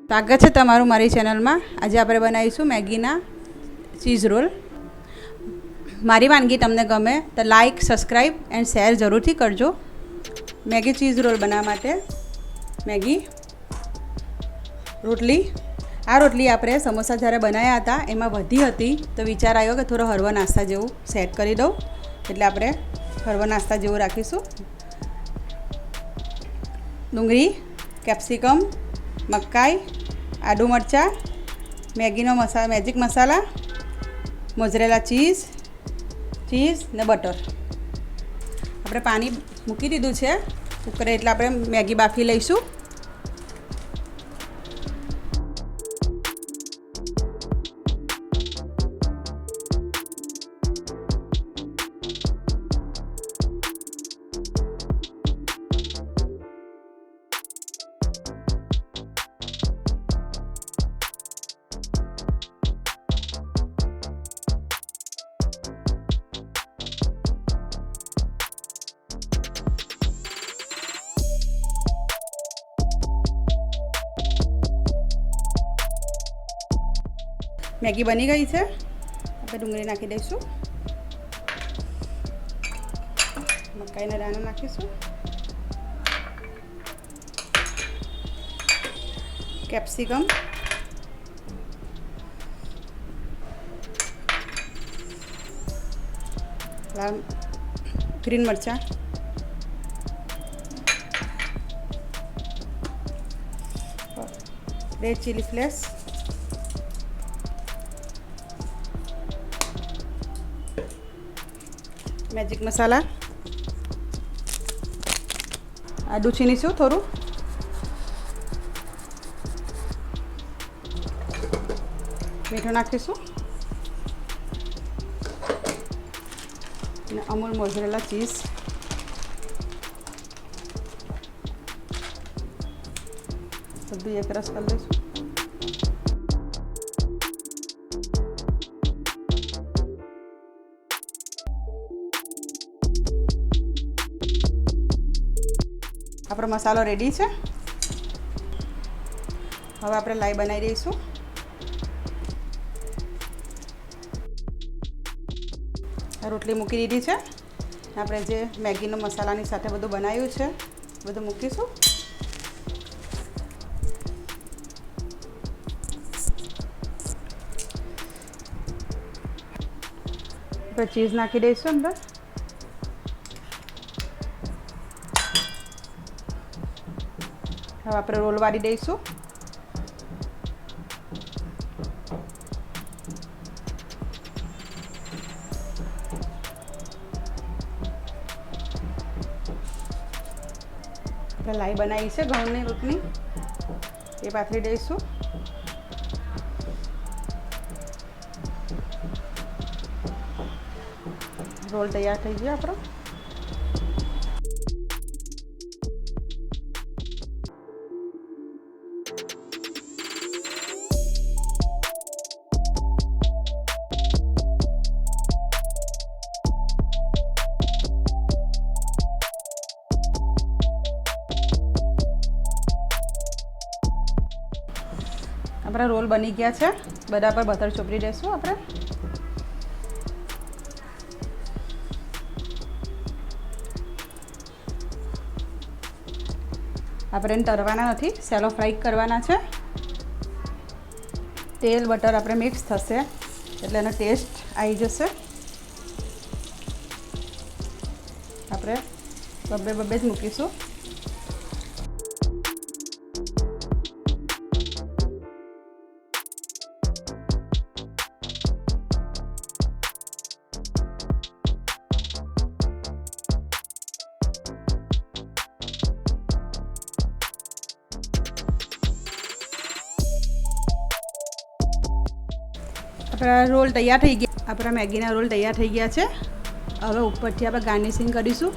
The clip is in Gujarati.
સ્વાગત છે તમારું મારી ચેનલમાં. આજે આપણે બનાવીશું મેગીના ચીઝ રોલ. મારી વાનગી તમને ગમે તો લાઈક, સબસ્ક્રાઈબ એન્ડ શેર જરૂરથી કરજો. મેગી ચીઝ રોલ બનાવવા માટે મેગી, રોટલી. આ રોટલી આપણે સમોસા જ્યારે બનાવ્યા હતા એમાં વધી હતી તો વિચાર આવ્યો કે થોડો હળવો નાસ્તા જેવું સેટ કરી દઉં, એટલે આપણે હળવો નાસ્તા જેવું રાખીશું. ડુંગળી, કેપ્સિકમ, મકાઈ, આદુ મરચાં, મેજિક મસાલા, મોઝરેલા ચીઝ ને બટર. આપણે પાણી મૂકી દીધું છે કુકરે, એટલે આપણે મેગી બાફી લઈશું. મેગી બની ગઈ છે. આપણે ડુંગળી નાખી દઈશું, મકાઈના દાણા નાખીશું, કેપ્સિકમ, લાલ ગ્રીન મરચાં, રેડ ચીલી ફ્લેક્સ, મેજિક મસાલા, આદુ છીનીશું થોડું, મીઠું નાખીશું અને અમૂલ મોઝરેલા ચીઝ. બધું એક રસ કરી લઈશું. આપણો મસાલો રેડી છે. હવે આપણે લાઈ બનાવી દઈશું. રોટલી મૂકી દીધી છે. આપણે જે મેગીનો મસાલાની સાથે બધું બનાવ્યું છે બધું મૂકીશું. આપણે ચીઝ નાખી દઈશું અંદર. હવે આપણે રોલ વાળી દઈશું. આપણે લાઈ બનાવી છે ઘઉંની રોટલી, એ પાથરી દઈશું. રોલ તૈયાર થઈ ગયો આપણો. આપણા રોલ બની ગયા છે. બધા પર બટર ચોપડી દઈશું. આપણે તળવાના નથી, સેલો ફ્રાય કરવાના છે. તેલ બટર આપણે મિક્સ થશે એટલે એનો ટેસ્ટ આવી જશે. આપણે બબ્બે જ મૂકીશું. આપણા રોલ તૈયાર થઈ ગયા. આપણા મેગીના રોલ તૈયાર થઈ ગયા છે. હવે ઉપરથી આપણે ગાર્નિશિંગ કરીશું.